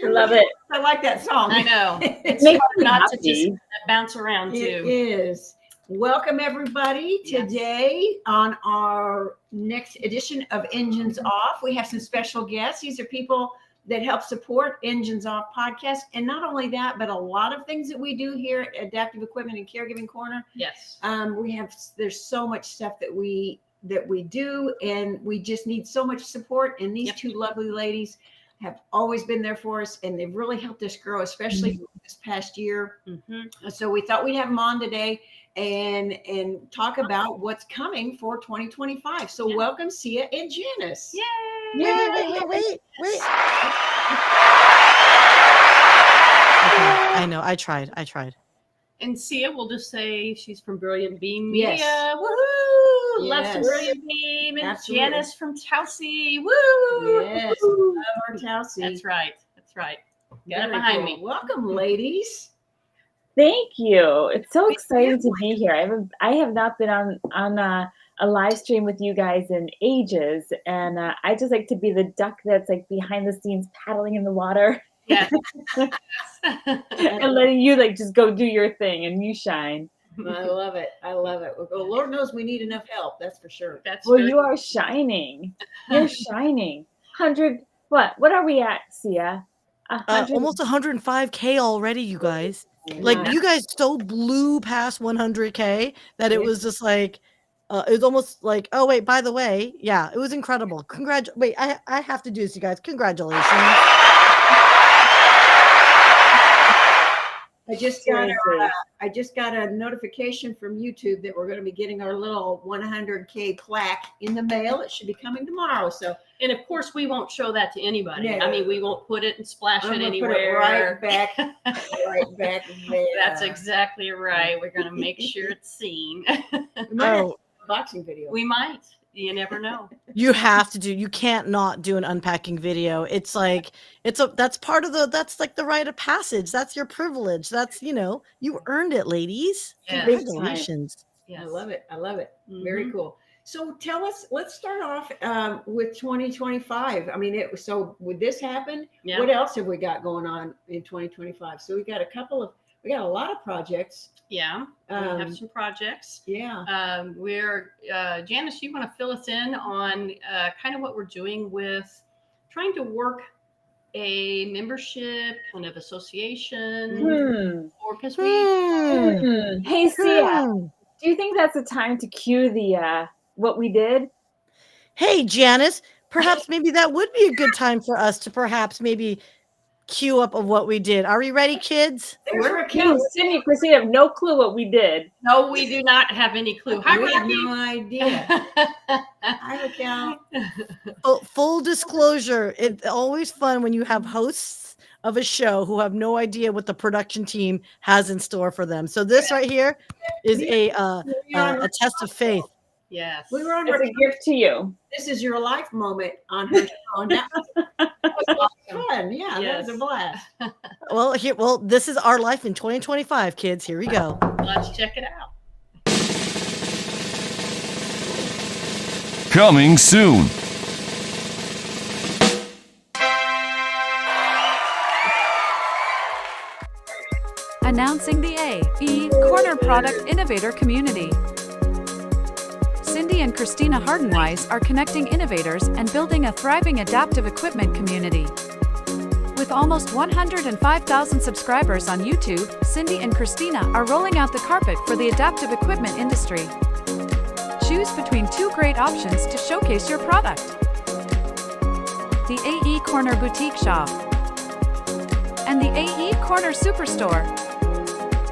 I love it. I like that song. I know. It makes me Not happy. to just bounce around It too. is. Welcome everybody Yes. today on our next edition of Engines Off. We have some special guests. These are people that help support Engines Off podcast. And not only that, but a lot of things that we do here at Adaptive Equipment and Caregiving Corner. Yes. There's so much stuff that we do, and we just need so much support. And these two lovely ladies have always been there for us, and they've really helped us grow, especially this past year. So we thought we'd have them on today and talk about what's coming for 2025. So welcome, Sia and Janice. Yay! Wait. Okay, I know. I tried. And Sia, we'll just say she's from Brilliant Beam Media. Yes. Woohoo! Loves Yes. Brilliant Beam. And Absolutely. Janice from Tausey. Woo! Yes, love our Tausey. That's right. Got it Very behind cool. me. Welcome, ladies. Thank you. It's so exciting to be here. I have not been on a live stream with you guys in ages, and I just like to be the duck that's like behind the scenes paddling in the water. Yes. And letting you like just go do your thing and you shine. I love it. Well, Lord knows we need enough help. That's for sure. That's Well, very you are shining. You're shining. 100. What are we at, Sia? 100. Almost 105K already, you guys. Yeah. Like, you guys so blew past 100K that it was just like, it was almost like, oh, wait, by the way, yeah, it was incredible. Wait, I have to do this, you guys. Congratulations. I just got a notification from YouTube that we're going to be getting our little 100K plaque in the mail. It should be coming tomorrow. So, And of course, we won't show that to anybody. Yeah. I mean, we won't put it and splash I'm it gonna anywhere. put it right back there. That's exactly right. We're going to make sure it's seen. We might have Oh, a boxing video. We might. You never know. you have to do, you can't not do an unpacking video. It's like, that's part of that's like the rite of passage. That's your privilege. That's, you earned it, ladies. Yes. Congratulations. I love it. Mhm. Very cool. So tell us, let's start off with 2025. I mean, so would this happen? Yeah. What else have we got going on in 2025? So we got a lot of projects. Yeah. We have some projects. Yeah. Janice, you want to fill us in on kind of what we're doing with trying to work a membership kind of association, or because Hey, Sia, do you think that's the time to cue the what we did? Hey, Janice, perhaps maybe that would be a good time for us to perhaps maybe cue up of what we did. Are we ready, kids? Cindy and Christine have no clue what we did. No, we do not have any clue. Hi, We have Rocky. no idea. Hi, Raquel. Full disclosure, it's always fun when you have hosts of a show who have no idea what the production team has in store for them. So this right here is a test of faith. Yes. We were on It's a gift to you. This is your life moment on her show. And that was a lot of fun. Yeah, Yes. that was a blast. Well, this is our life in 2025, kids. Here we go. Let's check it out. Coming soon. Announcing the AE Corner Product Innovator Community. Cindy and Christina Hardenwise are connecting innovators and building a thriving adaptive equipment community. With almost 105,000 subscribers on YouTube, Cindy and Christina are rolling out the carpet for the adaptive equipment industry. Choose between two great options to showcase your product. The AE Corner Boutique Shop and the AE Corner Superstore.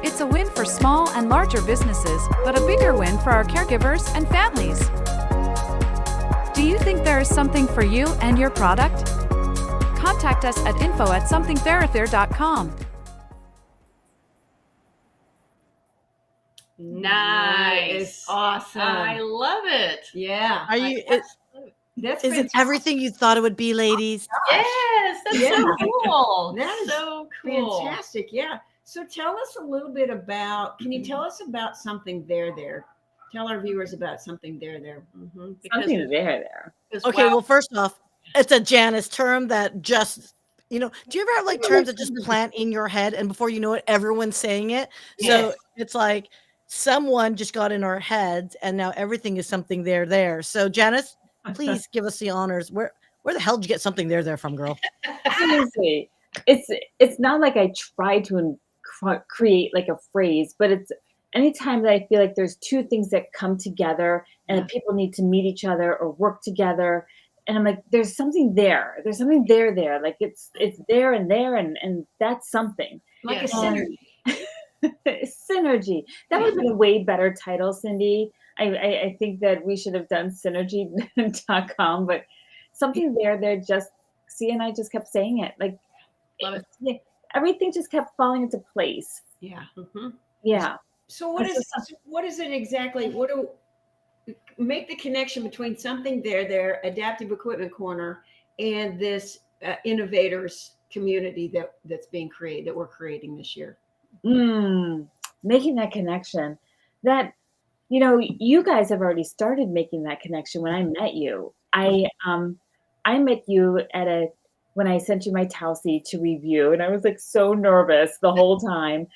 It's a win for small and larger businesses, but a bigger win for our caregivers and families. Do you think there is something for you and your product? Contact us at info@somethingtheraphere.com. Nice. Awesome. I love it. Yeah. Are you? That's Is it fantastic. everything you thought it would be, ladies? Yes, that's Yeah. so cool. That is so cool. Fantastic. Yeah. So tell us a little bit about, can you tell us about something there? Tell our viewers about something there. Because, Something there. because, Okay, wow, well, first off, it's a Janice term that just You know, do you ever have like terms that just plant in your head and before you know it, everyone's saying it? So Yes. it's like someone just got in our heads and now everything is something there. So Janice, please give us the honors. Where the hell did you get something there from, girl? Seriously, it's not like I try to create like a phrase, but it's anytime that I feel like there's two things that come together and that people need to meet each other or work together, and I'm like, there's something there. There's something there. Like it's there and that's something. Like Yes. a synergy. Synergy. That would have been a way better title, Cindy. I think that we should have done synergy.com, but something there just C and I just kept saying it. Like Love it. everything just kept falling into place. Yeah. Mhm. Yeah. So what is it exactly? What do make the connection between something there, Adaptive Equipment Corner, and this innovators community that's being created, that we're creating this year? Making that connection. That you guys have already started making that connection when I met you. I met you when I sent you my Tausi to review, and I was like so nervous the whole time.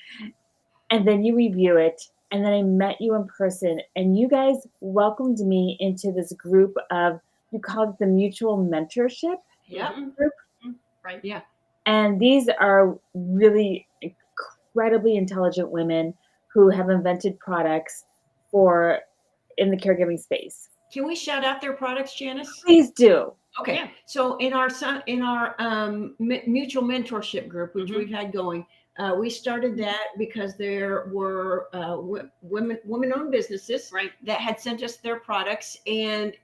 And then you review it, and then I met you in person, and you guys welcomed me into this group of, you called it the mutual mentorship group. Right. Yeah. And these are really incredibly intelligent women who have invented products in the caregiving space. Can we shout out their products, Janice? Please do. Okay. Yeah. So in our mutual mentorship group, which we've had going, we started that because there were women-owned businesses that had sent us their products, and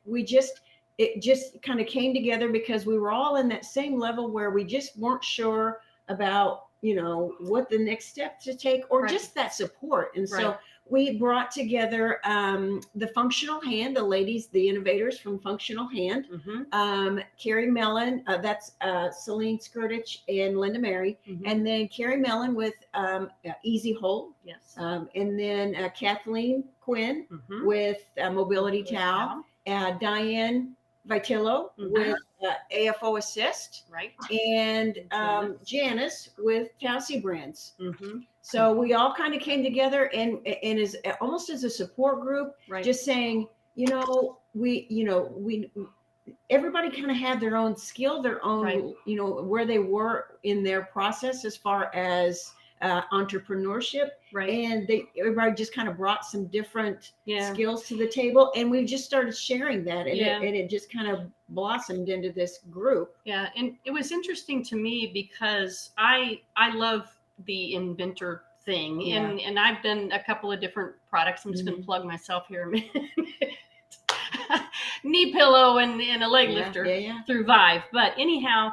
it just kind of came together because we were all in that same level where we just weren't sure about what the next step to take, or just that support. And so we brought together the Functional Hand, the ladies, the innovators from Functional Hand, Carrie Mellon, that's Celine Skirtich and Linda Mary, and then Carrie Mellon with Easy Hold, and then Kathleen Quinn with Mobility Towel, Diane Vitillo with AFO Assist, and Janice with Tausi Brands. So we all kind of came together and is almost as a support group, just saying, everybody kind of had their own skill, their own, where they were in their process as far as entrepreneurship, and everybody just kind of brought some different skills to the table, and we just started sharing that, and it just kind of blossomed into this group. Yeah, and it was interesting to me because I love the inventor thing, and I've done a couple of different products. I'm just going to plug myself here a minute. Knee pillow and a leg lifter through Vive. But anyhow,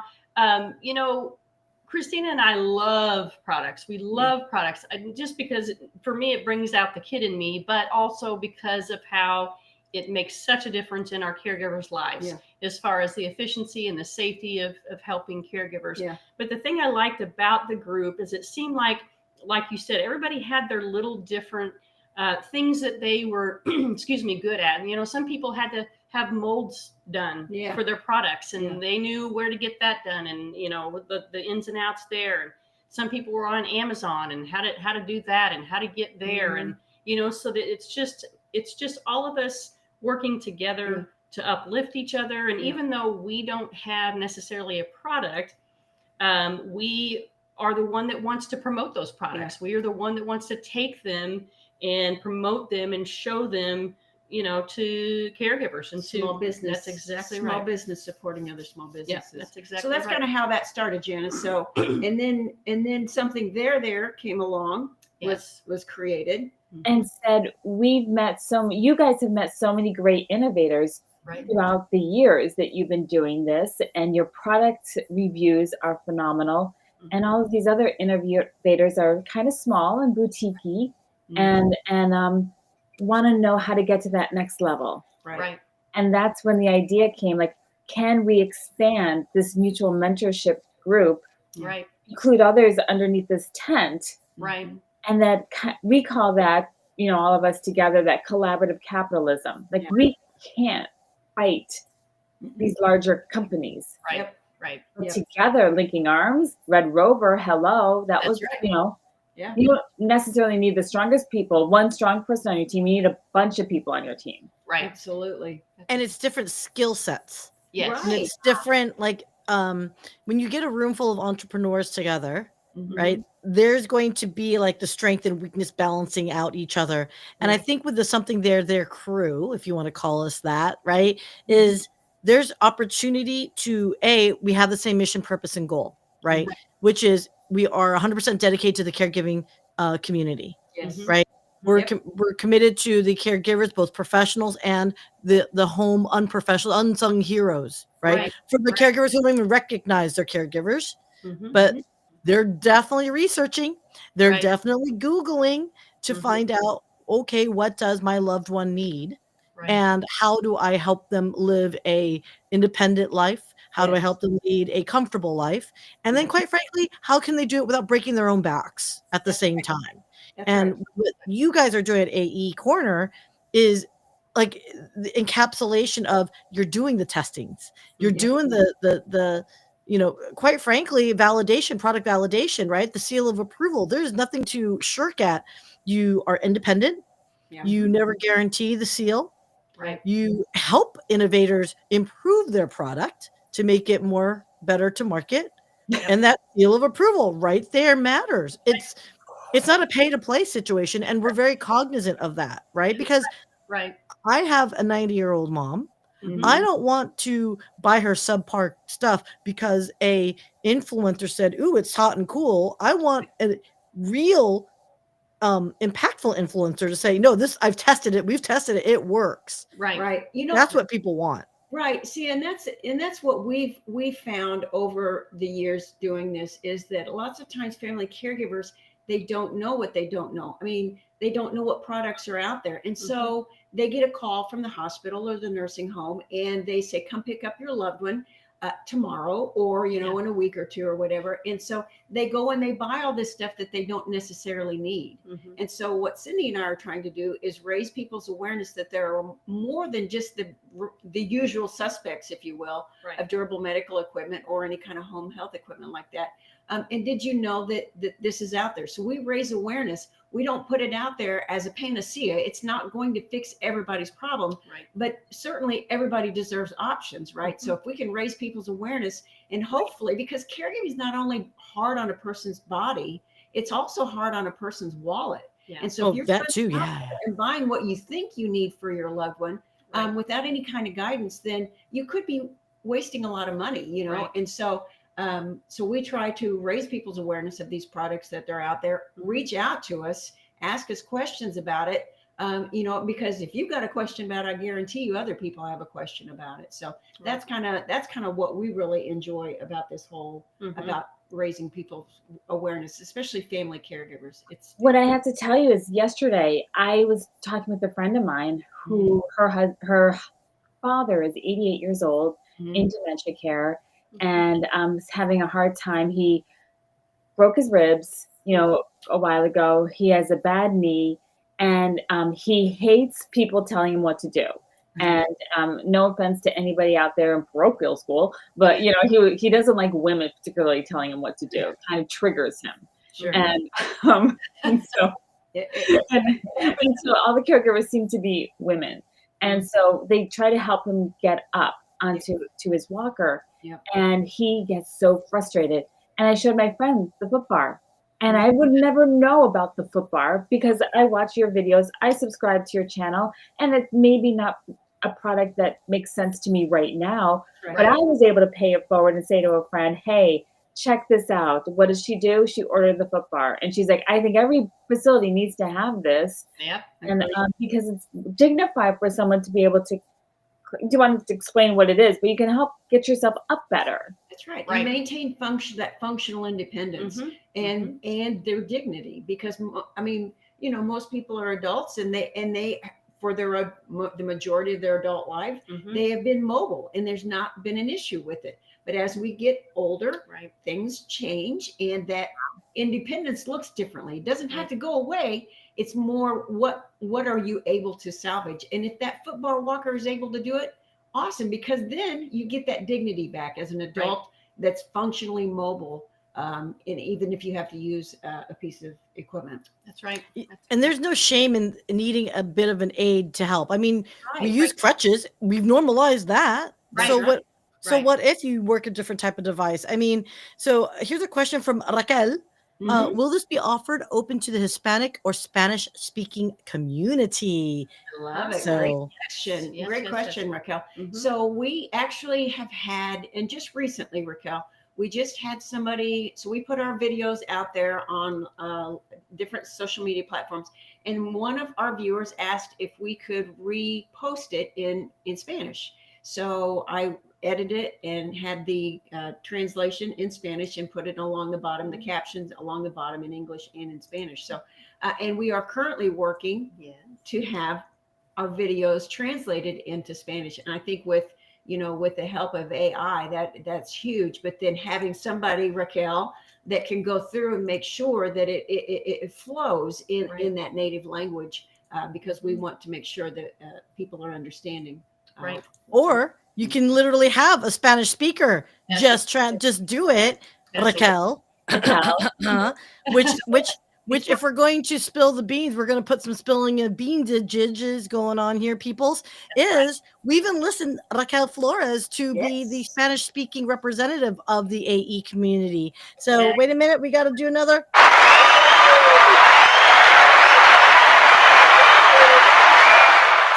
Christina and I love products. We love products just because for me, it brings out the kid in me, but also because of how it makes such a difference in our caregivers' lives as far as the efficiency and the safety of helping caregivers. But the thing I liked about the group is it seemed like you said, everybody had their little different things that they were, good at. And, some people had to have molds done for their products, and they knew where to get that done, and, the ins and outs there. And some people were on Amazon and how to do that and how to get there. And, so that it's just all of us working together to uplift each other. And even though we don't have necessarily a product, we are the one that wants to promote those products. We are the one that wants to take them and promote them and show them, to caregivers and small business. That's exactly small right. business supporting other small businesses. That's exactly. So that's kind of how that started, Janice. So and then something there came along. Was created and said, you guys have met so many great innovators throughout the years that you've been doing this, and your product reviews are phenomenal. And all of these other innovators are kind of small and boutique-y, and want to know how to get to that next level. Right. And that's when the idea came, like, can we expand this mutual mentorship group, include others underneath this tent, and that we call that, all of us together, that collaborative capitalism. Like we can't fight these larger companies. Right. Yep. together, linking arms. Red Rover, hello. That That's was, right. you know, Yeah. you don't necessarily need the strongest people, one strong person on your team. You need a bunch of people on your team. Right. Absolutely. And it's different skill sets. Yes. And Right. it's different, like when you get a room full of entrepreneurs together, Mhm. right? There's going to be like the strength and weakness balancing out each other. And I Right. think with the something their crew, if you want to call us that, right, Mm-hmm. is there's opportunity to we have the same mission, purpose, and goal, right? Right. Which is we are 100% dedicated to the caregiving community, Yes. Mhm. right? We're Yep. we're committed to the caregivers, both professionals and the home unprofessional, unsung heroes, right? Right. For the Right. caregivers who don't even recognize their caregivers, Mhm. but they're definitely researching, they're Right. definitely Googling to Mhm. find out, okay, what does my loved one need? Right. And how do I help them live a independent life? How do I Yes. help them lead a comfortable life? And then, Yes. quite frankly, how can they do it without breaking their own backs at the That's same right. time? That's And right. what you guys are doing at AE Corner is like the encapsulation of you're doing the testings, you're Yep. doing the quite frankly, validation, product validation, right? The seal of approval. There's nothing to shirk at. You are independent. Yeah. You never guarantee the seal. Right. You help innovators improve their product to make it more better to market. And that seal of approval right there matters. It's not a pay to play situation. And we're very cognizant of that, right? Because Right. I have a 90-year-old mom. Mhm. I don't want to buy her subpar stuff because a influencer said, "Ooh, it's hot and cool." I want a real impactful influencer to say, "No, this I've tested it. We've tested it. It works." Right. Right. You know, That's what people want. right. See, and that's what we've found over the years doing this is that lots of times family caregivers, they don't know what they don't know. I mean, they don't know what products are out there. And so they get a call from the hospital or the nursing home and they say, come pick up your loved one tomorrow or, in a week or two or whatever. And so they go and they buy all this stuff that they don't necessarily need. Mhm. And so what Cindy and I are trying to do is raise people's awareness that there are more than just the usual suspects, if you will, Right. of durable medical equipment or any kind of home health equipment like that. And did you know that this is out there? So we raise awareness. We don't put it out there as a panacea. It's not going to fix everybody's problem, Right. but certainly everybody deserves options, right? So if we can raise people's awareness and hopefully, because caregiving is not only hard on a person's body, it's also hard on a person's wallet. Yeah. And so if you're that too, spending out yeah. there and buying what you think you need for your loved one, Right. without any kind of guidance, then you could be wasting a lot of money, Right. And so so we try to raise people's awareness of these products that they're out there, reach out to us, ask us questions about it. Because if you've got a question about it, I guarantee you other people have a question about it. So that's kind of what we really enjoy about this whole Mhm. about raising people's awareness, especially family caregivers. What I have to tell you is yesterday I was talking with a friend of mine who her father is 88 years old in dementia care and is having a hard time. He broke his ribs, a while ago. He has a bad knee and he hates people telling him what to do. And no offense to anybody out there in parochial school, but he doesn't like women particularly telling him what to do. It kind of triggers him. Sure. And so and so all the caregivers seem to be women. And so they try to help him get up onto his walker. Yep. And he gets so frustrated. And I showed my friend the foot bar. And I would never know about the foot bar because I watch your videos. I subscribe to your channel. And it's maybe not a product that makes sense to me right now. Right. But I was able to pay it forward and say to a friend, hey, check this out. What does she do? She ordered the foot bar. And she's like, I think every facility needs to have this. Yep. And because it's dignified for someone to be able to, do you want to explain what it is, but you can help get yourself up better. That's right. Right. And maintain that functional independence and their dignity, because most people are adults and they for the majority of their adult life, they have been mobile and there's not been an issue with it. But as we get older, Right. things change and that independence looks differently. It doesn't have to go away. It's more what are you able to salvage? And if that football walker is able to do it, awesome, because then you get that dignity back as an adult. that's functionally mobile, and even if you have to use a piece of equipment. That's right. And there's no shame in needing a bit of an aid to help. I mean, we Right. use crutches. We've normalized that. Right. So Right. what? So Right. what if you work a different type of device? I mean, so here's a question from Raquel. Mhm. Will this be offered open to the Hispanic or Spanish speaking community? I love it. So- Great question. Yes, Great yes, question, yes. Raquel. Mhm. So we actually have had, and just recently, Raquel, we just had somebody. So we put our videos out there on different social media platforms, and one of our viewers asked if we could repost it in Spanish. So I edited it and had the translation in Spanish and put it along the bottom, the captions along the bottom in English and in Spanish. So, and we are currently working Yes. to have our videos translated into Spanish. And I think with with the help of AI, that's huge. But then having somebody, Raquel, that can go through and make sure that it flows in Right. that native language, because we want to make sure that people are understanding. Right. Or you can literally have a Spanish speaker That's just do it, That's it. Raquel. Raquel. Which if we're going to spill the beans, we're going to put some spilling of beans going on here, peoples. Is we've enlisted Raquel Flores to be the Yes. Spanish speaking representative of the AE community. So Yeah. wait a minute, we got to do another.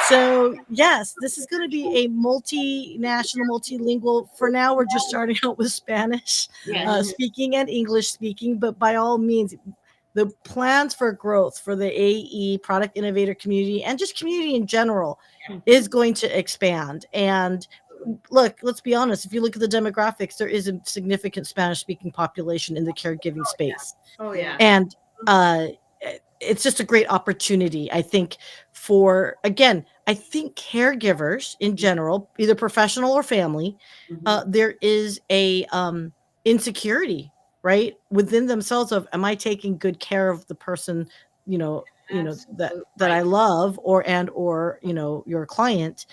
So yes, this is going to be a multinational, multilingual. For now, we're just starting out with Spanish Yes. speaking and English speaking, but by all means, the plans for growth for the AE product innovator community and just community in general is going to expand. And look, let's be honest. If you look at the demographics, there is a significant Spanish speaking population in the caregiving space. Oh Yeah. And it's just a great opportunity, I think, for, again, I think caregivers in general, either professional or family, there is a insecurity, right, within themselves of, am I taking good care of the person, that I Right. love, or your client,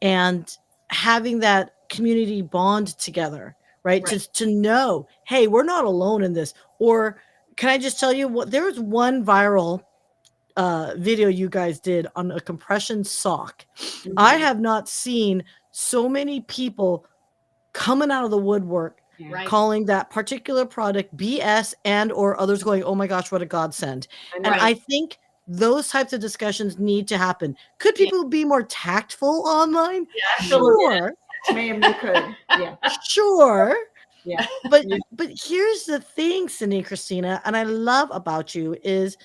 and having that community bond together, right? Right. Just to know, hey, we're not alone in this. Or can I just tell you what? There was one viral video you guys did on a compression sock. I have not seen so many people coming out of the woodwork Right. calling that particular product BS, and or others going, oh my gosh, what a godsend. And Right. I think those types of discussions need to happen. Could people be more tactful online? Sure. Ma'am, you could. Yeah. Sure. Yeah. But here's the thing, Cindy and Christina, and I love about you is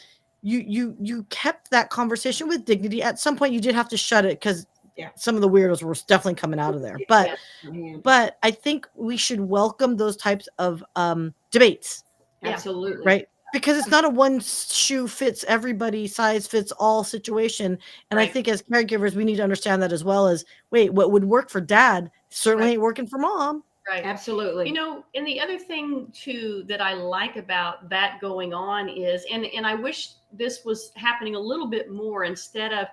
you kept that conversation with dignity. At some point you did have to shut it because some of the weirdos were definitely coming out of there. But I think we should welcome those types of debates. Absolutely. Right? Because it's not a one shoe fits everybody, size fits all situation. And I think as caregivers, we need to understand that as well as, wait, what would work for dad certainly ain't working for mom. Right. Absolutely. And the other thing too that I like about that going on is, and I wish this was happening a little bit more instead of,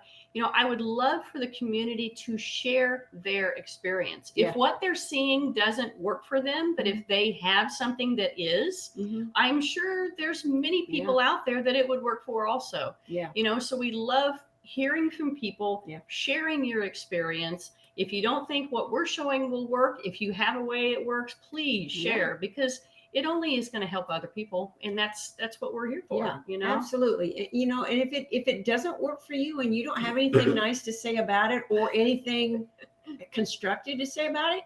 I would love for the community to share their experience. If what they're seeing doesn't work for them, but if they have something that is, I'm sure there's many people out there that it would work for also. Yeah. So we love hearing from people, sharing your experience. If you don't think what we're showing will work, if you have a way it works, please share, because it only is going to help other people, and that's what we're here for. Absolutely. And if it doesn't work for you and you don't have anything nice to say about it or anything constructive to say about it,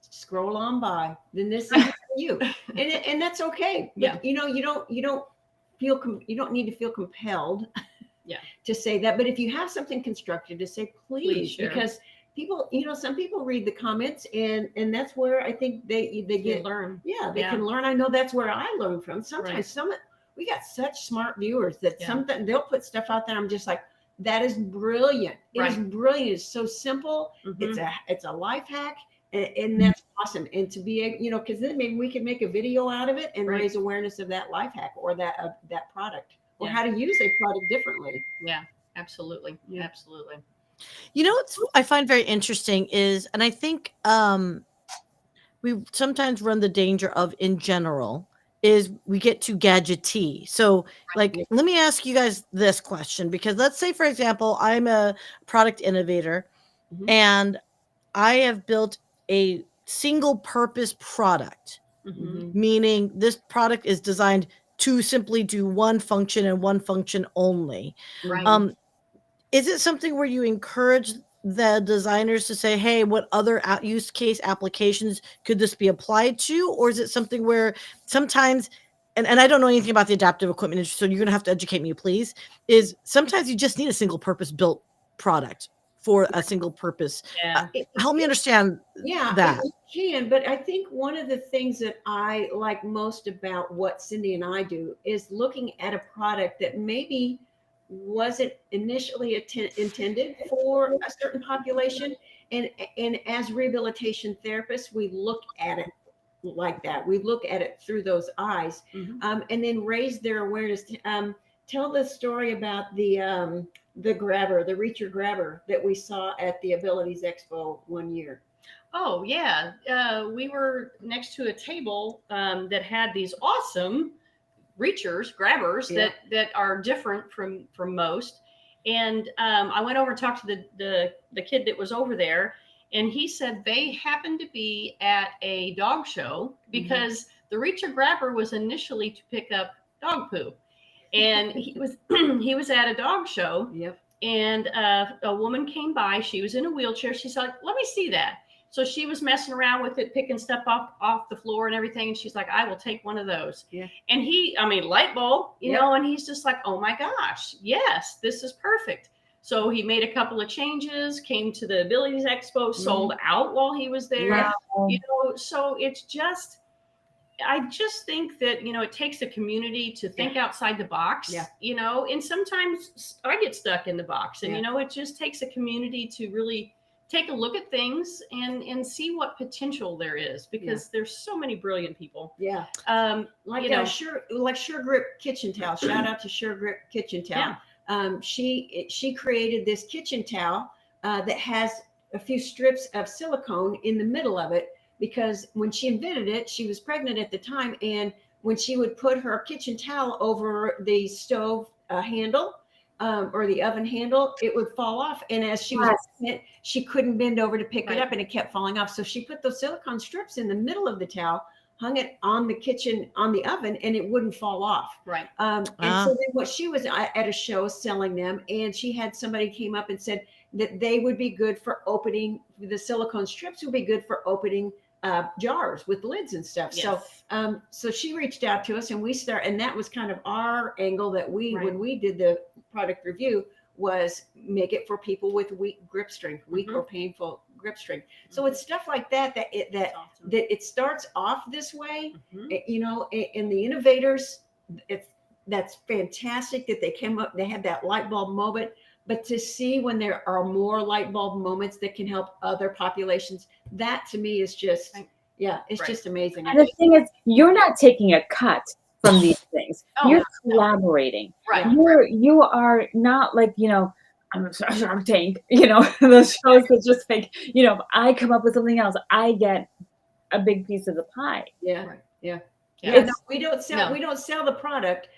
scroll on by. Then this is for you, and that's okay. But, you don't need to feel compelled. To say that, but if you have something constructive to say, please because people, some people read the comments and that's where I think they get learn. They can learn. I know that's where I learn from. Sometimes we got such smart viewers that something they'll put stuff out there. I'm just like, that is brilliant. It is brilliant. It's so simple. It's a life hack. And that's awesome. And to be, because then maybe we can make a video out of it and raise awareness of that life hack or that product or how to use a product differently. Yeah, absolutely. Yeah. Absolutely. What I find very interesting is, and I think we sometimes run the danger of in general is we get too gadgety. So like, let me ask you guys this question, because let's say, for example, I'm a product innovator and I have built a single purpose product, meaning this product is designed to simply do one function and one function only. Right. Is it something where you encourage the designers to say, hey, what other use case applications could this be applied to? Or is it something where sometimes, and I don't know anything about the adaptive equipment industry, so you're going to have to educate me, please, is sometimes you just need a single purpose built product for a single purpose. Yeah. Help me understand Yeah, that. it can. But I think one of the things that I like most about what Cindy and I do is looking at a product that maybe wasn't initially intended for a certain population. And as rehabilitation therapists, we look at it like that. We look at it through those eyes, and then raise their awareness. Tell the story about the grabber, the reacher grabber that we saw at the Abilities Expo one year. Oh yeah, we were next to a table that had these awesome reachers, grabbers that are different from most. And I went over and talked to the kid that was over there, and he said they happened to be at a dog show because the reacher grabber was initially to pick up dog poo, and he was he was at a dog show. Yep. And a woman came by. She was in a wheelchair. She's like, "Let me see that." So she was messing around with it, picking stuff off the floor and everything. And she's like, "I will take one of those." Yeah. And light bulb, you know, and he's just like, "Oh my gosh, yes, this is perfect." So he made a couple of changes, came to the Abilities Expo, sold out while he was there. Wow. You know, so it's just, I just think that, you know, it takes a community to think outside the box, you know, and sometimes I get stuck in the box and, you know, it just takes a community to really take a look at things and see what potential there is, because there's so many brilliant people. Yeah. Like, you know, Sure Grip Kitchen Towel. Shout out to Sure Grip Kitchen Towel. She created this kitchen towel that has a few strips of silicone in the middle of it, because when she invented it, she was pregnant at the time. And when she would put her kitchen towel over the stove handle or the oven handle, it would fall off. And as she was doing it, she couldn't bend over to pick it up, and it kept falling off. So she put those silicone strips in the middle of the towel, hung it on the oven, and it wouldn't fall off. Right. And so then what she was at a show selling them, and she had somebody came up and said that they would be good for opening, the silicone strips would be good for opening jars with lids and stuff. Yes. So she reached out to us, and and that was kind of our angle that when we did the product review, was make it for people with weak grip strength, weak or painful grip strength. So it's stuff like that it starts off this way, you know, and the innovators, that's fantastic that they came up, they had that light bulb moment. But to see when there are more light bulb moments that can help other populations, that to me is just, it's just amazing. And the thing is, you're not taking a cut from these things. You're collaborating. Right. You are not like, you know, I'm a Shark Tank, you know, those shows that just like, you know, I come up with something else, I get a big piece of the pie. No, we don't sell the product.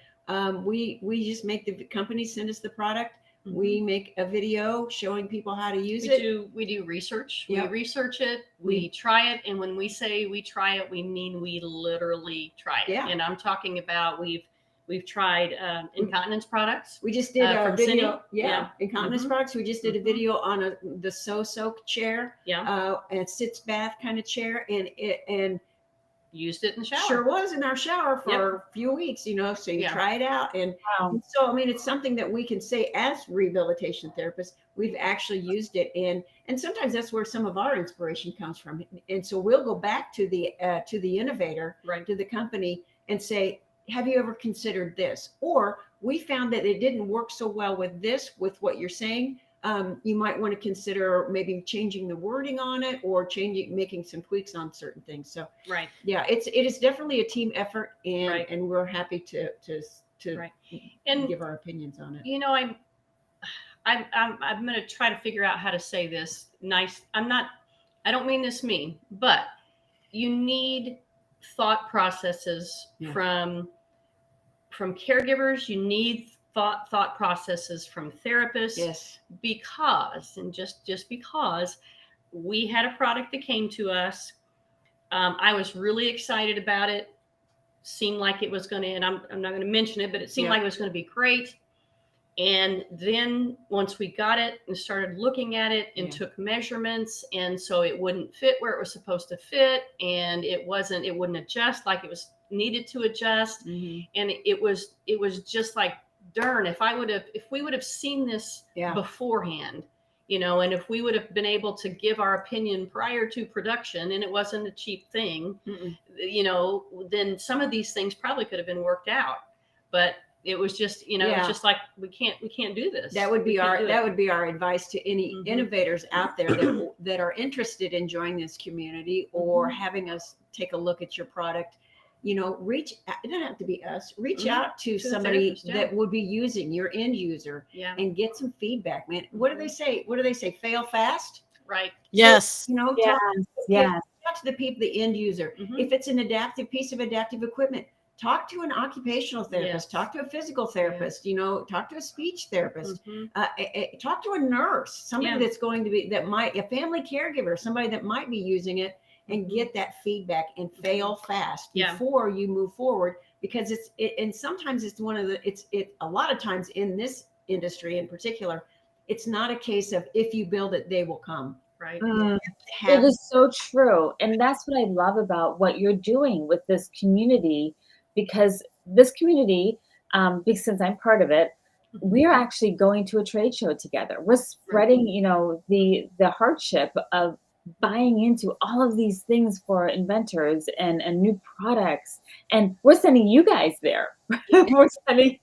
We just make the company send us the product. We make a video showing people how to use it. We do research. We research it. We try it. And when we say we try it, we mean we literally try it. And I'm talking about we've tried incontinence products. We just did a video. Cindy. Incontinence products. We just did a video on the soak chair. And sits bath kind of chair, and used it in the shower. Sure was in our shower for a few weeks, you know, so you try it out. And so, I mean, it's something that we can say as rehabilitation therapists, we've actually used it. And sometimes that's where some of our inspiration comes from. And so we'll go back to the innovator, to the company, and say, have you ever considered this? Or we found that it didn't work so well with what you're saying. You might want to consider maybe changing the wording on it, or making some tweaks on certain things. So, it is definitely a team effort, and we're happy to and give our opinions on it. You know, I'm going to try to figure out how to say this nice. I don't mean this mean, but you need thought processes from caregivers. You need thought processes from therapists. Yes. Because, and just because we had a product that came to us, I was really excited about it. Seemed like it was going to, and I'm not going to mention it, but it seemed like it was going to be great. And then once we got it and started looking at it and took measurements, and so it wouldn't fit where it was supposed to fit, and it wouldn't adjust like it was needed to adjust. And it was just like, darn, if we would have seen this beforehand, and if we would have been able to give our opinion prior to production, and it wasn't a cheap thing, then some of these things probably could have been worked out. But it was just, it's just like, we can't do this. That would be our advice to any innovators out there that are interested in joining this community or having us take a look at your product. It doesn't have to be us. Reach out to somebody that would be using your end user and get some feedback, man. What do they say? Fail fast. Right. Yes. So, talk to the people, the end user. If it's an piece of adaptive equipment, talk to an occupational therapist, talk to a physical therapist, talk to a speech therapist, talk to a nurse, somebody that's going to be, a family caregiver, somebody that might be using it, and get that feedback and fail fast before you move forward. Because and sometimes it's a lot of times in this industry in particular, it's not a case of if you build it, they will come. Right. It is so true. And that's what I love about what you're doing with this community, because this community, because since I'm part of it, we're actually going to a trade show together. We're spreading, the hardship of buying into all of these things for inventors and new products. And we're sending you guys there. we're sending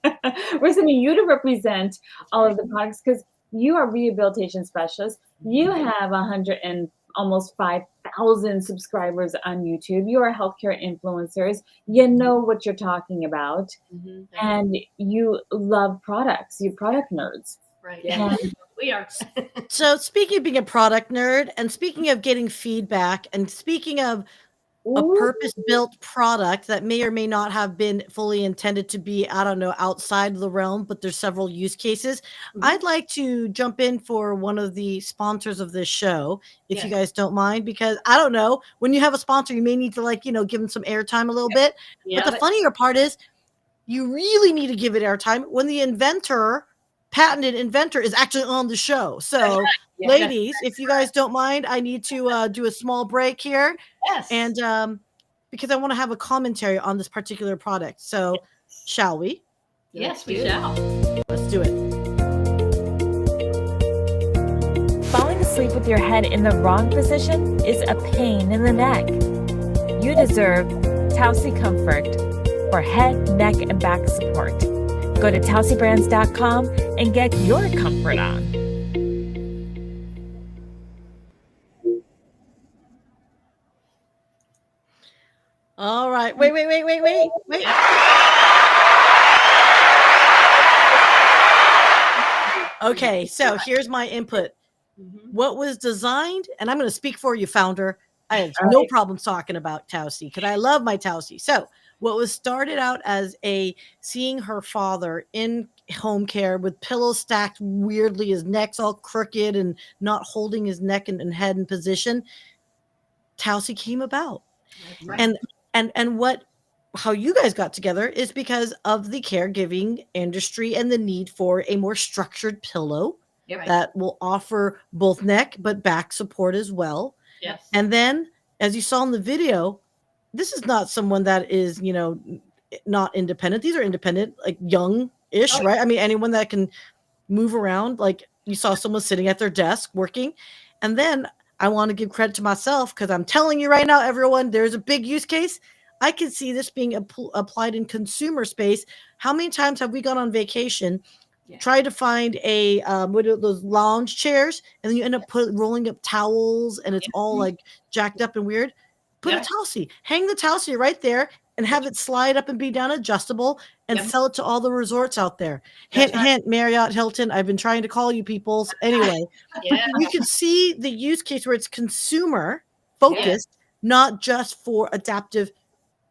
you to represent all of the products, because you are rehabilitation specialists. You have 100 and almost 5,000 subscribers on YouTube. You are healthcare influencers. You know what you're talking about. And you love products. You're product nerds. Right. Yeah. We are. So speaking of being a product nerd, and speaking of getting feedback, and speaking of a purpose-built product that may or may not have been fully intended to be, I don't know, outside the realm, but there's several use cases. I'd like to jump in for one of the sponsors of this show, if you guys don't mind, because I don't know, when you have a sponsor, you may need to give them some airtime a little bit. But the funnier part is you really need to give it airtime when the patented inventor is actually on the show. So ladies, if you guys don't mind, I need to do a small break here. Yes. And because I want to have a commentary on this particular product. So shall we? Yes, we shall. Let's do it. Falling asleep with your head in the wrong position is a pain in the neck. You deserve Tausi Comfort for head, neck, and back support. Go to TausiBrands.com and get your comfort on. All right. Wait. Okay, so here's my input. What was designed, and I'm going to speak for you, founder. I have no problem talking about Tausi because I love my Tausi. So what was started out as seeing her father in home care with pillows stacked weirdly, his neck's all crooked and not holding his neck and head in position. Tausi came about. Right. And how you guys got together is because of the caregiving industry and the need for a more structured pillow that will offer both neck but back support as well. Yes. And then, as you saw in the video, this is not someone that is, not independent. These are independent, like young-ish, right? I mean, anyone that can move around, like you saw someone sitting at their desk working. And then I want to give credit to myself because I'm telling you right now, everyone, there's a big use case. I can see this being applied in consumer space. How many times have we gone on vacation, tried to find what are those lounge chairs, and then you end up rolling up towels, and it's all like jacked up and weird? Put a Tausi, hang the Tausi right there, and have it slide up and be down adjustable, and sell it to all the resorts out there. Hint, Marriott, Hilton. I've been trying to call you peoples. Anyway, you can see the use case where it's consumer focused, not just for adaptive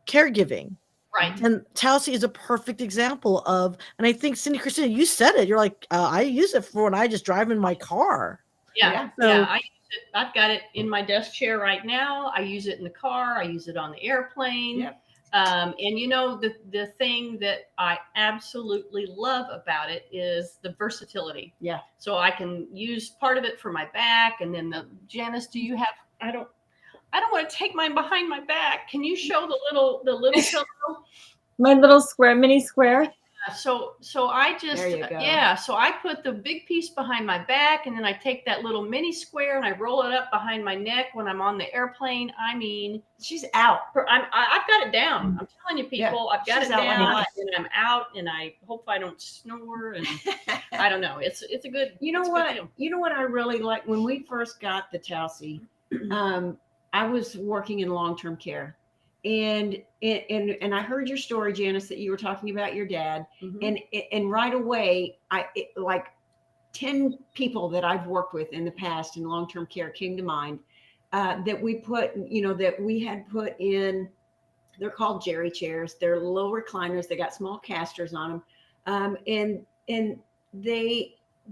caregiving. Right. And Tausi is a perfect example of, and I think Cindy Christina, you said it. You're like, I use it for when I just drive in my car. Yeah. So- I use it. I've got it in my desk chair right now. I use it in the car. I use it on the airplane. Yep. And you know, the thing that I absolutely love about it is the versatility. Yeah. So I can use part of it for my back, and then Janice, do you have? I don't want to take mine behind my back. Can you show the little pillow? My little square, mini square. So I just, There you go. yeah. So I put the big piece behind my back, and then I take that little mini square and I roll it up behind my neck when I'm on the airplane. I mean, She's out. I've got it down. I'm telling you, people, I've got she's it out like a down, light. and I'm out, and I hope I don't snore. And I don't know. It's a good. You know it's a what? good deal. You know what I really like when we first got the Tausi. I was working in long-term care, and I heard your story, Janice, that you were talking about your dad, Mhm. and right away, like 10 people that I've worked with in the past in long-term care came to mind that we had put in. They're called Jerry chairs. They're low recliners. They got small casters on them, and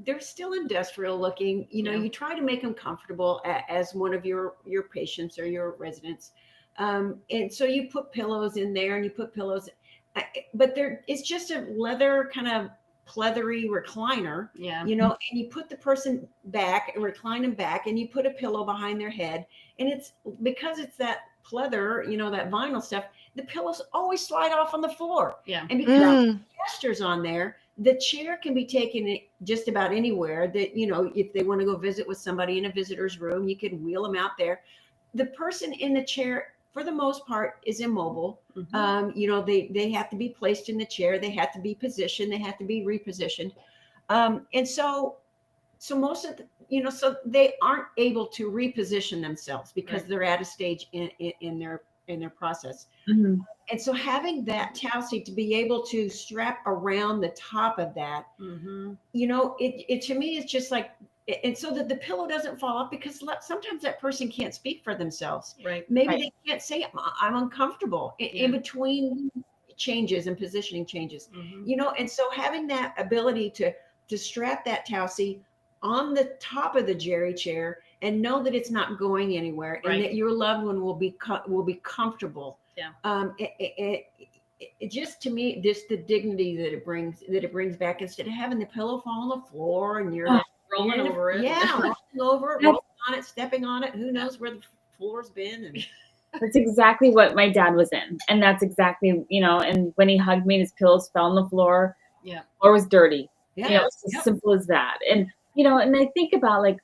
they're still industrial looking. Yeah. You try to make them comfortable as one of your patients or your residents, and so you put pillows in there, and you put pillows, but it's just a leather kind of pleathery recliner. Yeah. And you put the person back and recline them back, and you put a pillow behind their head, and it's because it's that pleather, that vinyl stuff, the pillows always slide off on the floor. Yeah. And because the casters on there, the chair can be taken just about anywhere that, if they want to go visit with somebody in a visitor's room, you can wheel them out there. The person in the chair, for the most part, is immobile. Mhm. They have to be placed in the chair. They have to be positioned. They have to be repositioned. And so most of so they aren't able to reposition themselves because Right. they're at a stage in their process. Mhm. And so having that Tausi to be able to strap around the top of that, Mhm. it to me is just like, and so that the pillow doesn't fall off, because sometimes that person can't speak for themselves. Right. Maybe Right. they can't say, I'm uncomfortable in between changes and positioning changes, Mhm. and so having that ability to strap that Tausi on the top of the Jerry chair and know that it's not going anywhere, and Right. that your loved one will be comfortable. Yeah. It just, to me, just the dignity that it brings back, instead of having the pillow fall on the floor and you're Rolling over it. yeah, rolling over it, rolling on it, stepping on it. Who knows where the floor's been? And That's exactly what my dad was in. And that's exactly, and when he hugged me, his pillows fell on the floor. Yeah. Floor was dirty. yeah, It's as simple as that. And, and I think about, like,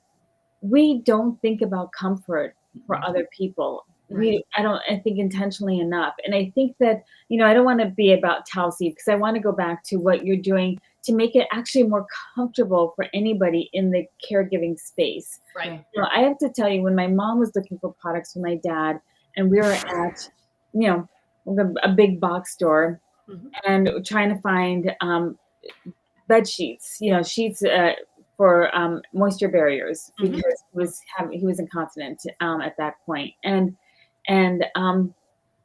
we don't think about comfort for other people. Right. I think intentionally enough. And I think that, I don't want to be about Tausi, because I want to go back to what you're doing to make it actually more comfortable for anybody in the caregiving space. Right. I have to tell you, when my mom was looking for products for my dad, and we were at, a big box store, Mhm. and trying to find bed sheets, sheets for moisture barriers, Mhm. because he was incontinent at that point, and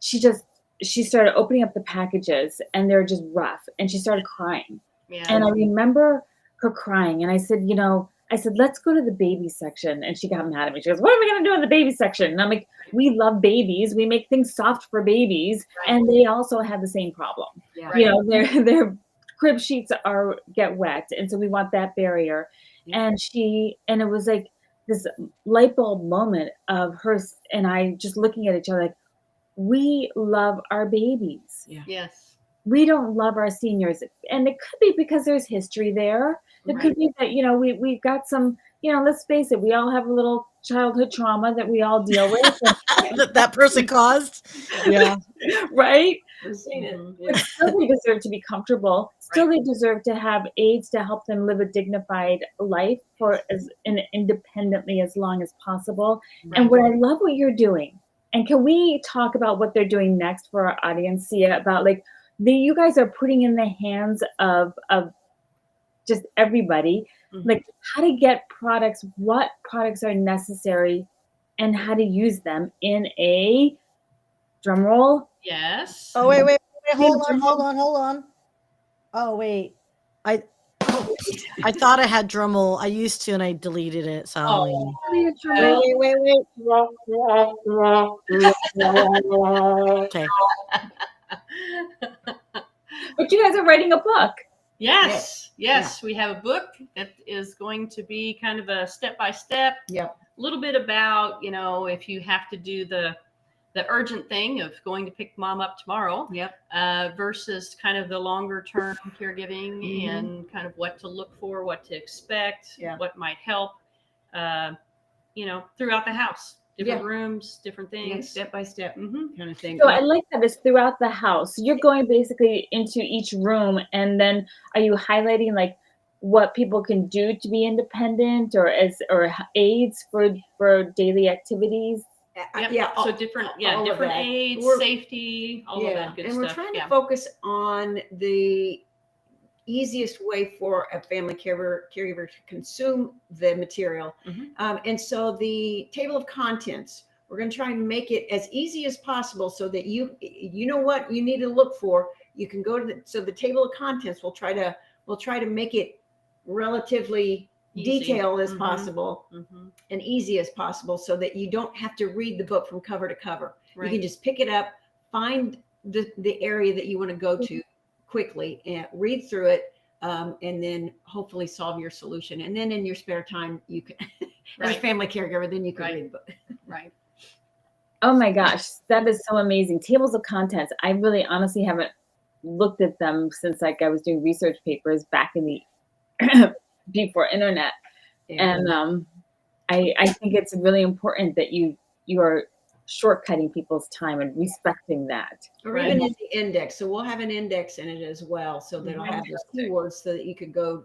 she started opening up the packages, and they're just rough, and she started crying. Yeah. And I remember her crying, and I said, let's go to the baby section. And she got mad at me. She goes, what are we going to do in the baby section? And I'm like, we love babies. We make things soft for babies. Right. And they also have the same problem. yeah, Right. Their crib sheets get wet. And so we want that barrier. Yeah. And it was like this light bulb moment of her and I just looking at each other like, we love our babies. yeah. Yes. We don't love our seniors. And it could be because there's history there. It could be that, we've got some, let's face it, we all have a little childhood trauma that we all deal with. that person caused. Yeah. Right? I've seen it. Mhm. But still they deserve to be comfortable. Still they deserve to have aids to help them live a dignified life independently as long as possible. And what I love what you're doing, and can we talk about what they're doing next for our audience, Sia, about like you guys are putting in the hands of just everybody, Mhm. like how to get products, what products are necessary, and how to use them in a drum roll. Yes. Oh wait, hold Drum roll. on. Oh wait, I thought I had Dremel. I used to, and I deleted it. Sorry. Wait. Okay. But you guys are writing a book. Yes. We have a book that is going to be kind of a step-by-step. Yep. A little bit about, if you have to do the urgent thing of going to pick mom up tomorrow. Yep. Versus kind of the longer term caregiving Mhm. and kind of what to look for, what to expect, what might help, throughout the house. Different rooms, different things. Step by step kind of thing. So I like that it's throughout the house. You're going basically into each room, and then are you highlighting like what people can do to be independent, or aids for daily activities? Yep. So different aids, safety, all of that good and stuff. We're trying to focus on the easiest way for a family caregiver to consume the material. And so the table of contents, we're going to try and make it as easy as possible so that you know what you need to look for. You can go to the table of contents. We'll try to make it relatively detailed as possible and easy as possible so that you don't have to read the book from cover to cover. Right. You can just pick it up, find the area that you want to go to quickly and read through it, and then hopefully solve your solution. And then in your spare time, you can, as a family caregiver, then you can read the book. Right. Oh my gosh, that is so amazing. Tables of contents. I really honestly haven't looked at them since I was doing research papers back in the before internet. And I think it's really important that you are shortcutting people's time and respecting that. Or even in the index. So we'll have an index in it as well, so that it'll have those keywords so that you could go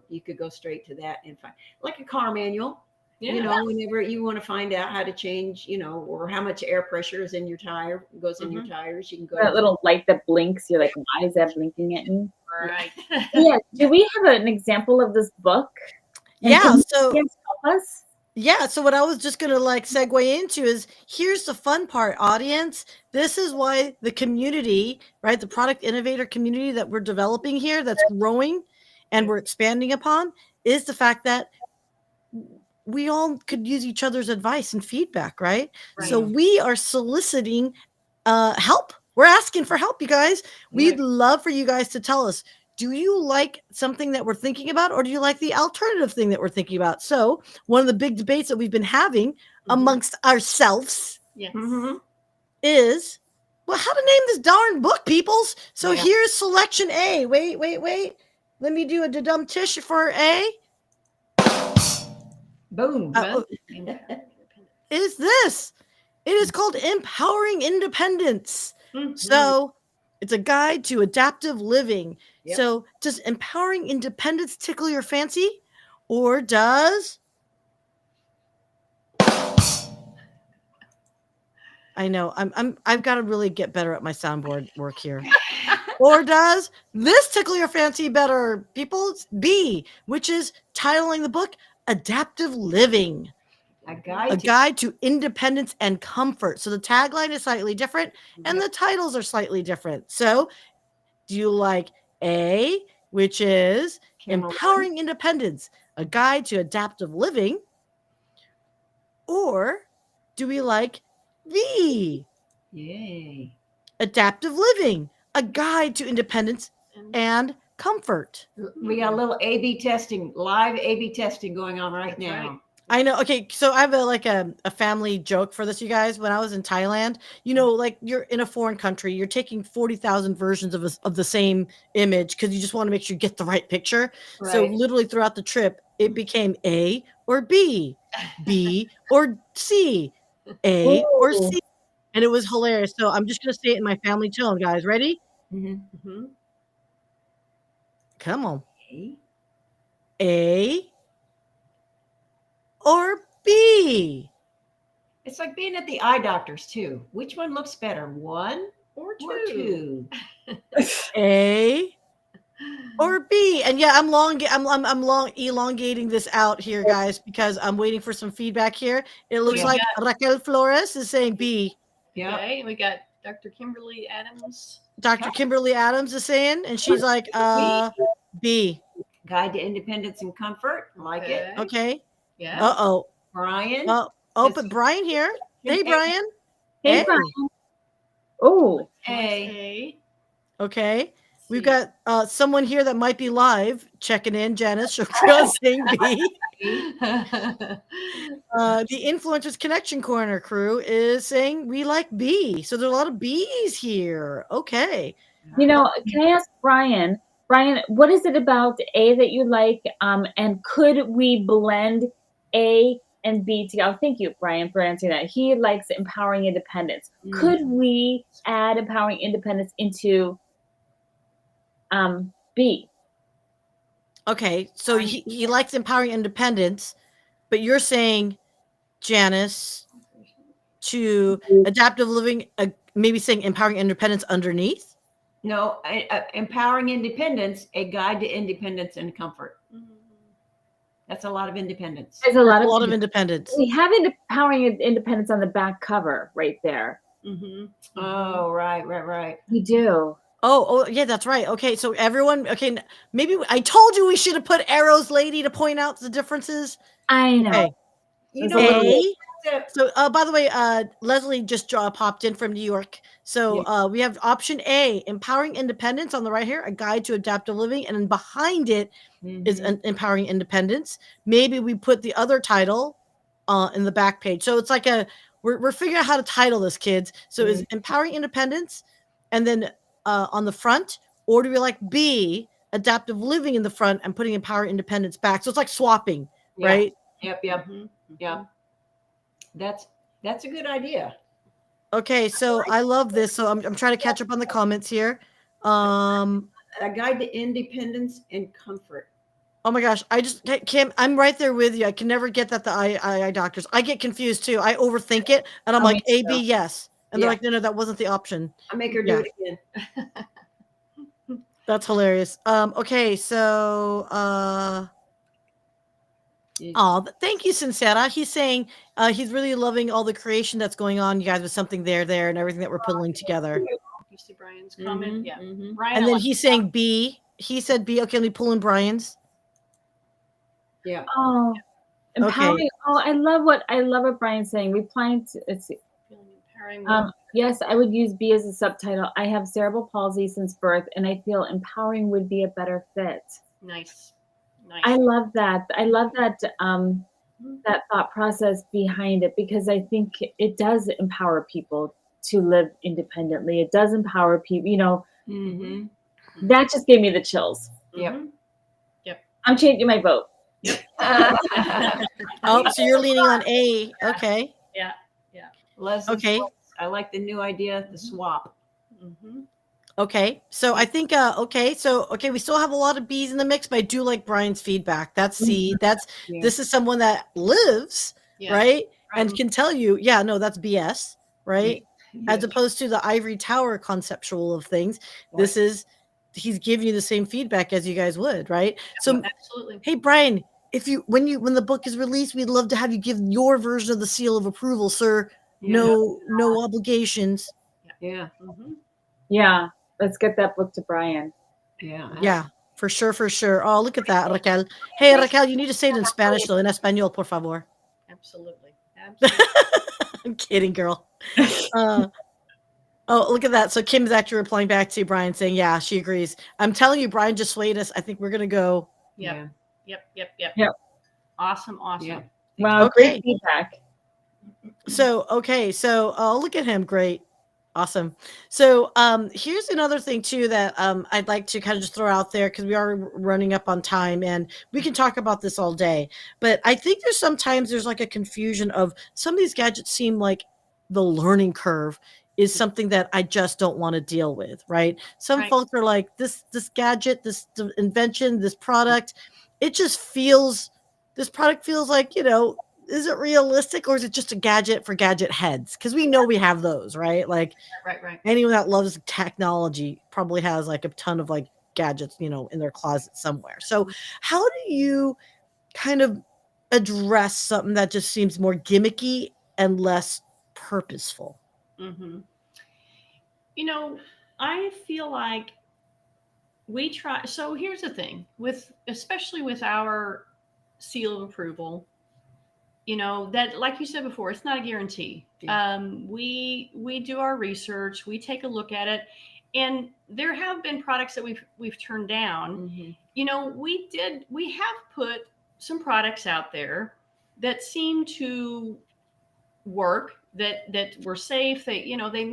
straight to that and find, like a car manual. Whenever you want to find out how to change, or how much air pressure is in your tire, goes in your tires, you can go. That little light that blinks, you're like, why is that blinking at me? Right. Yeah. Do we have an example of this book? Yeah. So help us? Yeah, so what I was just going to segue into is, here's the fun part, audience. This is why the community, right, the product innovator community that we're developing here, that's growing and we're expanding upon, is the fact that we all could use each other's advice and feedback, right? So we are soliciting help. We're asking for help, you guys. We'd love for you guys to tell us, do you like something that we're thinking about, or do you like the alternative thing that we're thinking about? So one of the big debates that we've been having amongst ourselves is, well, how to name this darn book, peoples. So here's selection A. Wait. Let me do a da-dum tish for A. Boom. Is this? It is called Empowering Independence. So it's a guide to adaptive living. So does empowering independence tickle your fancy, or does I know I've got to really get better at my soundboard work here. Or does this tickle your fancy better, people? B, which is titling the book Adaptive Living. A guide to independence and comfort. So the tagline is slightly different and the titles are slightly different. So do you like A, which is Empowering Independence, a guide to adaptive living? Or do we like B? Yay. Adaptive Living, a guide to independence and comfort. We got a little A/B testing, live A/B testing going on right now. Right. I know. Okay, so I have a family joke for this, you guys. When I was in Thailand, you're in a foreign country, you're taking 40,000 versions of the same image because you just want to make sure you get the right picture. Right. So literally throughout the trip, it became A or B, B or C, A or C, and it was hilarious. So I'm just gonna say it in my family tone, guys. Ready? Come on. A or B? It's like being at the eye doctor's too. Which one looks better, one or two? A Or B. And yeah, I'm long elongating this out here, guys, because I'm waiting for some feedback here. It looks Yeah. like Raquel Flores is saying B. Yeah. Okay, we got Dr. Kimberly Adams. Dr. Kimberly Adams is saying, and she's like, B. Guide to Independence and Comfort. Like it. Okay. Yeah. Uh-oh. Brian. But Brian here. Hey, Brian. Hey, Brian. Oh. A. Okay. We've got someone here that might be live checking in. Janice Shokra saying B. The Influencers Connection Corner crew is saying we like B. So there's a lot of B's here. Okay. You know, can I ask Brian? Brian, what is it about A that you like? And could we blend A and B together? Oh, thank you, Brian, for answering that. He likes empowering independence. Could we add empowering independence into B? Okay, so he likes empowering independence, but you're saying, Janice, to adaptive living, maybe saying empowering independence underneath? No, Empowering Independence, a guide to independence and comfort. That's a lot of independence. There's a lot of independence. We have empowering independence on the back cover right there. Oh, right. We do. Oh, yeah, that's right. Okay, so everyone, okay, maybe I told you we should have put arrows, lady, to point out the differences. I know. Okay. You know, So, by the way, Leslie just popped in from New York. So we have option A, empowering independence on the right here, a guide to adaptive living, and then behind it is an empowering independence. Maybe we put the other title in the back page. So it's like we're figuring out how to title this, kids. So is empowering independence, and then on the front, or do we like B, adaptive living in the front and putting empowering independence back? So it's like swapping, right? Yep. Yeah. That's a good idea. Okay, so I love this. So I'm trying to catch up on the comments here. A guide to independence and comfort. Oh my gosh, Kim, I'm right there with you. I can never get that the eye doctors. I get confused too. I overthink it, and I'm like A, B, yes, and they're like, no, that wasn't the option. I make her do it again. That's hilarious. Okay, so thank you, Sincera. He's saying he's really loving all the creation that's going on, you guys, with something there, and everything that we're pulling together. You see Brian's comment? Yeah. Brian, And then he's saying B. He said B. Okay, let me pull in Brian's. Yeah. Oh, empowering. Oh, I love what Brian's saying. Replying to, let's see. Yes, I would use B as a subtitle. I have cerebral palsy since birth, and I feel empowering would be a better fit. Nice. I love that. I love that that thought process behind it, because I think it does empower people to live independently. It does empower people. You know, that just gave me the chills. Yep. I'm changing my vote. Yep. Oh, so you're leaning on A. Okay. Yeah. Leslie, okay. I like the new idea, the swap. Okay, so I think we still have a lot of B's in the mix, but I do like Brian's feedback. That's C. This is someone that lives, right? And can tell you, that's BS, right? As opposed to the ivory tower conceptual of things. This is, he's giving you the same feedback as you guys would, right? So absolutely. Hey, Brian, when the book is released, we'd love to have you give your version of the seal of approval, sir. No obligations. Yeah. Yeah. Let's get that book to Brian. Yeah, for sure. Oh, look at that, Raquel. Hey, Raquel, you need to say it in Spanish, though, en español, por favor. Absolutely. I'm kidding, girl. Oh, look at that. So Kim's actually replying back to Brian saying, yeah, she agrees. I'm telling you, Brian just swayed us. I think we're going to go. Yep. Awesome. Yeah. Wow, great feedback. So look at him. Great. Awesome. So here's another thing too that I'd like to kind of just throw out there, because we are running up on time and we can talk about this all day. But I think there's like a confusion of some of these gadgets seem like the learning curve is something that I just don't want to deal with, right? Some folks are like, this gadget, this invention, this product, this product feels like, is it realistic, or is it just a gadget for gadget heads? Because we know we have those, right? Like, right. Anyone that loves technology probably has like a ton of like gadgets, in their closet somewhere. So how do you kind of address something that just seems more gimmicky and less purposeful? Mm-hmm. I feel like we try. So here's the thing especially with our seal of approval, that, like you said before, it's not a guarantee. We do our research, we take a look at it, and there have been products that we've turned down. We have put some products out there that seem to work, that were safe, they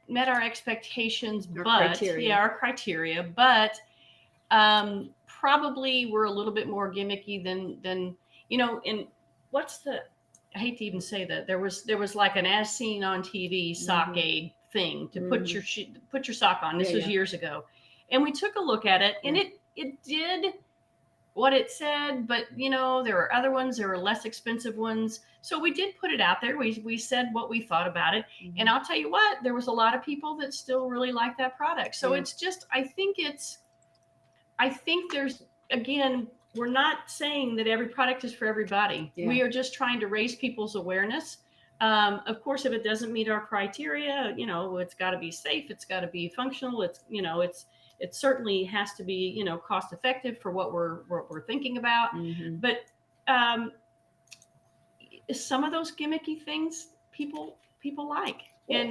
met our expectations, our criteria, but probably we're a little bit more gimmicky than and what's the, I hate to even say that, there was like an as seen on TV sock aid thing to put your sock on. This was years ago, and we took a look at it, and it did what it said, but there were other ones, there were less expensive ones, so we did put it out there. We said what we thought about it, and I'll tell you what, there was a lot of people that still really like that product. So it's just, I think there's, again, we're not saying that every product is for everybody. We are just trying to raise people's awareness. Of course, if it doesn't meet our criteria, it's got to be safe, it's got to be functional, it certainly has to be, cost effective for what we're thinking about. But some of those gimmicky things people like.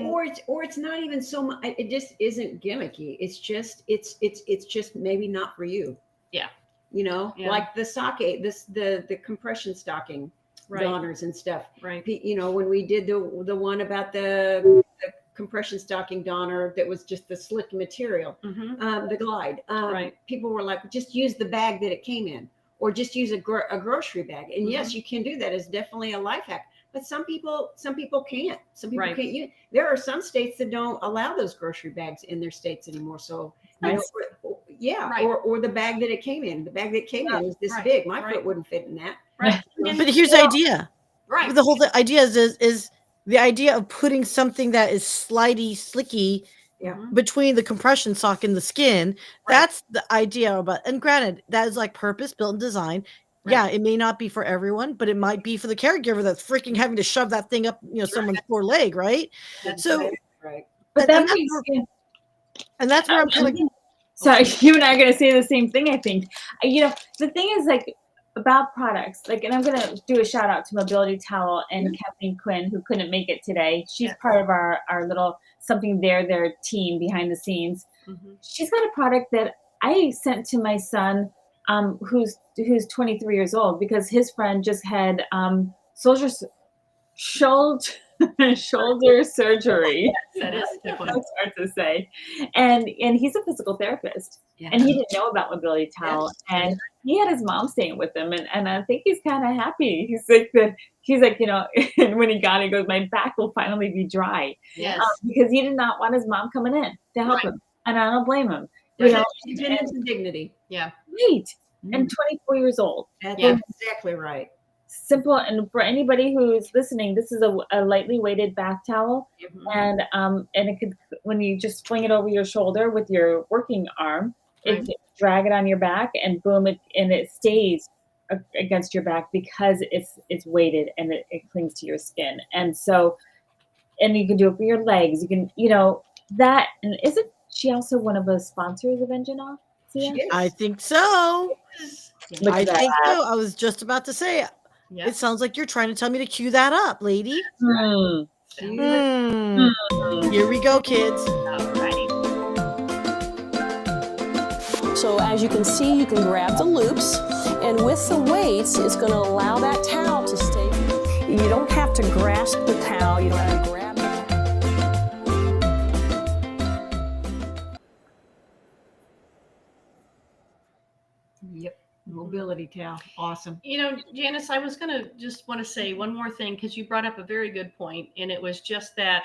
Or it's not even so much. It just isn't gimmicky. It's just maybe not for you. Yeah. Like the sock, the compression stocking donors and stuff. Right. When we did the one about the compression stocking donor that was just the slick material, the Glide. People were like, just use the bag that it came in, or just use a grocery bag. And yes, you can do that. It's definitely a life hack. But some people can't. Some people can't use. There are some states that don't allow those grocery bags in their states anymore. So or the bag that it came in. The bag that came in is this big. My foot wouldn't fit in that. Right. But here's the idea. Right. The whole idea is the idea of putting something that is slidey, slicky between the compression sock and the skin. That's the idea about. And granted, that is like purpose built and design. Yeah, it may not be for everyone, but it might be for the caregiver that's freaking having to shove that thing up, someone's poor leg, right? So, but that makes and that's where I'm kind of. Sorry, you and I are going to say the same thing, I think. The thing is, like, about products, like, and I'm going to do a shout out to Mobility Towel and Kathleen Quinn, who couldn't make it today. She's part of our little something their team behind the scenes. She's got a product that I sent to my son, who's 23 years old, because his friend just had shoulder surgery. That is That's hard to say. And he's a physical therapist, and he didn't know about Mobility Towel, and he had his mom staying with him, and I think he's kind of happy. He's like, and when he got it, he goes, my back will finally be dry. Yes. Because he did not want his mom coming in to help him, and I don't blame him. Independence and dignity. Yeah. Right. And 24 years old. That's exactly right. Simple. And for anybody who's listening, this is a lightly weighted bath towel. And it could, when you just fling it over your shoulder with your working arm, it drag it on your back, and boom, it stays against your back because it's weighted, and it clings to your skin. And so, and you can do it for your legs. You can, that, and isn't she also one of the sponsors of Engine Off? I think so. I think so. I was just about to say it. It sounds like you're trying to tell me to cue that up, lady. Here we go, kids. Alrighty. So as you can see, you can grab the loops, and with the weights, it's going to allow that towel to stay. You don't have to grasp the towel. You don't have to grab it. Mobility Towel. Awesome. Janice, I was going to just want to say one more thing, because you brought up a very good point, and it was just that,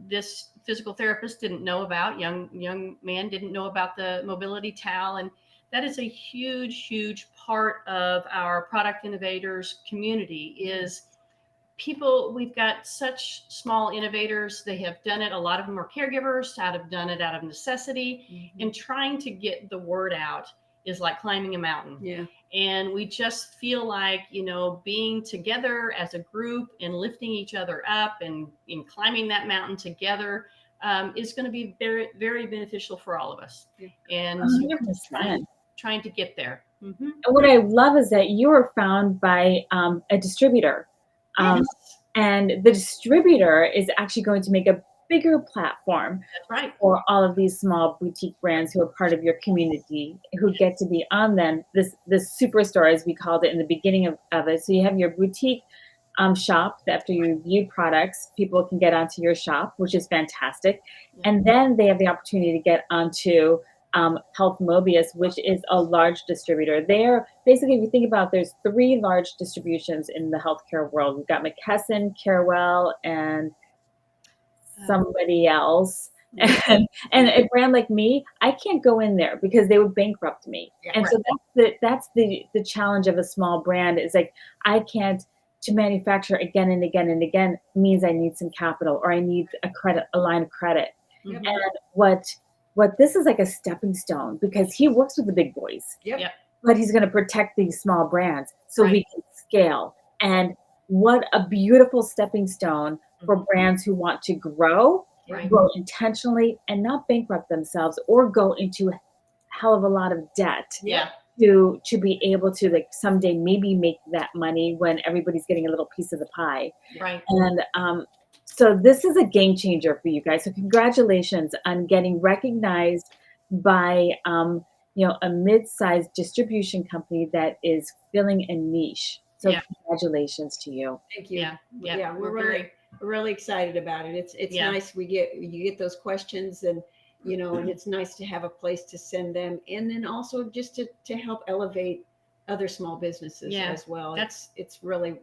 this physical therapist didn't know about, young man didn't know about the Mobility Towel, and that is a huge, huge part of our product innovators community. Is we've got such small innovators. They have done it. A lot of them are caregivers that have done it out of necessity, and trying to get the word out is like climbing a mountain. Yeah. And we just feel like, being together as a group and lifting each other up and climbing that mountain together is going to be very, very beneficial for all of us. Yeah. And 100%. trying to get there. And what I love is that you were found by a distributor. Yes. And the distributor is actually going to make a bigger platform That's right. for all of these small boutique brands who are part of your community, who get to be on them, this superstore, as we called it in the beginning of it. So you have your boutique shop that after you review products, people can get onto your shop, which is fantastic. Yeah. And then they have the opportunity to get onto Health Mobius, which is a large distributor. They're basically, if you think about, there's 3 large distributions in the healthcare world. We've got McKesson, Carewell, and somebody else. And a brand like me, I can't go in there because they would bankrupt me. Yeah, and so that's the challenge of a small brand, is like, I can't, to manufacture again and again and again means I need some capital, or I need a line of credit. Yep. And what this is like a stepping stone, because he works with the big boys. Yep. Yep. But he's going to protect these small brands so we Right. can scale. And what a beautiful stepping stone for brands who want to grow, Right. grow intentionally, and not bankrupt themselves or go into a hell of a lot of debt Yeah. to be able to, like, someday maybe make that money when everybody's getting a little piece of the pie. Right. And so this is a game changer for you guys. So congratulations on getting recognized by a mid-sized distribution company that is filling a niche. So Yeah. congratulations to you. Thank you. Yeah. Yeah. Yeah, we're really excited about it. It's Yeah. nice. You get those questions, and and it's nice to have a place to send them, and then also just to help elevate other small businesses Yeah. as well. That's- it's really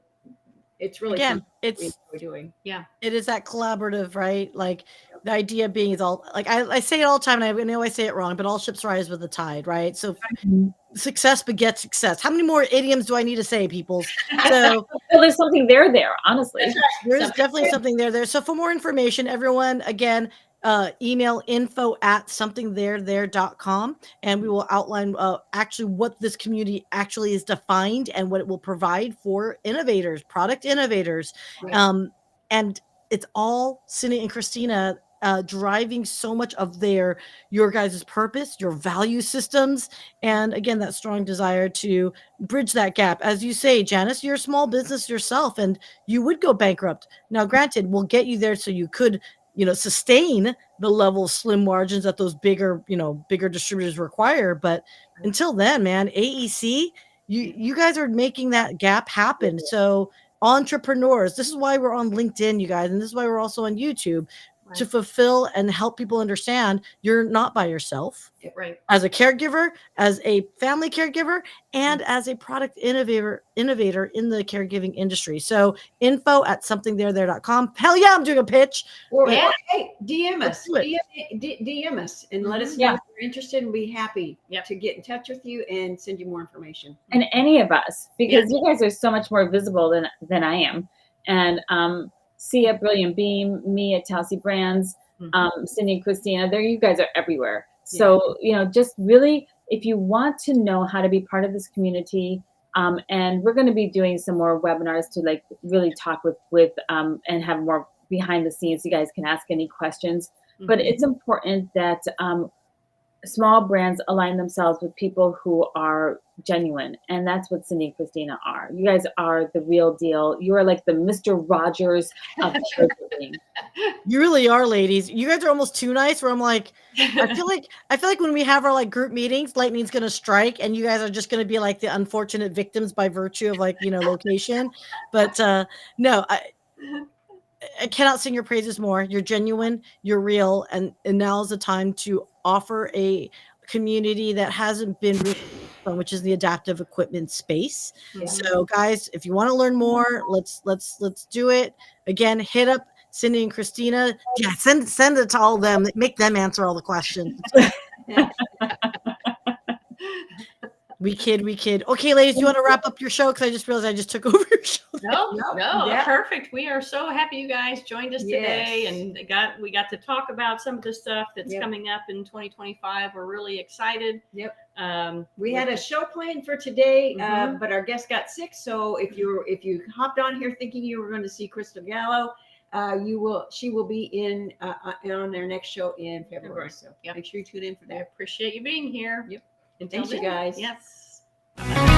Again, something we it's enjoy doing. it is that collaborative, right? Like the idea being is all, like I say it all the time, and I know I say it wrong, but all ships rise with the tide, right? So success begets success. How many more idioms do I need to say, peoples? So Well, there's something there, honestly. there's definitely something there. So for more information, everyone, again, email info@somethingtherethare.com, and we will outline actually what this community actually is defined and what it will provide for innovators, product innovators. Right. And it's all Cindy and Christina driving so much of your guys' purpose, your value systems, and again, that strong desire to bridge that gap. As you say, Janice, you're a small business yourself, and you would go bankrupt. Now, granted, we'll get you there so you could, sustain the level of slim margins that those bigger distributors require. But until then, man, AEC, you guys are making that gap happen. So entrepreneurs, this is why we're on LinkedIn, you guys, and this is why we're also on YouTube, to fulfill and help people understand you're not by yourself. Right. As a caregiver, as a family caregiver, and as a product innovator in the caregiving industry. So info@somethingtherethare.com. Hell yeah, I'm doing a pitch. Or Yeah. hey, DM us, Let's do DM us, and let us know Yeah. if you're interested, and be happy Yep. to get in touch with you and send you more information. And any of us, because you guys are so much more visible than I am. And Sia, Brilliant Beam, me at Telsey Brands, Cindy and Christina, you guys are everywhere. So, just really, if you want to know how to be part of this community, and we're going to be doing some more webinars to like really talk with and have more behind the scenes. You guys can ask any questions, but it's important that small brands align themselves with people who are genuine, and that's what Cindy and Christina are. You guys are the real deal. You are like the Mr. Rogers of caregiving. You really are, ladies. You guys are almost too nice, where I'm like, I feel like when we have our like group meetings, lightning's gonna strike, and you guys are just gonna be like the unfortunate victims by virtue of like location. But no, I cannot sing your praises more. You're genuine, you're real, and now is the time to offer a community that hasn't been really fun, which is the adaptive equipment space. Yeah. So guys, if you want to learn more, let's do it. Again, hit up Cindy and Christina. Yeah, send it to all of them. Make them answer all the questions. We kid. Okay, ladies, you want to wrap up your show? Because I just realized I just took over your show. No, no, Yeah. perfect. We are so happy you guys joined us today, Yes. and we got to talk about some of the stuff that's Yep. coming up in 2025. We're really excited. Yep. We We had a show planned for today, Mhm. but our guest got sick. So if you hopped on here thinking you were going to see Crystal Gallo, she will be on their next show in February. February. So Yep. make sure you tune in for We that. appreciate you being here. Yep. Until Thanks, you then, guys. Yes. Bye-bye.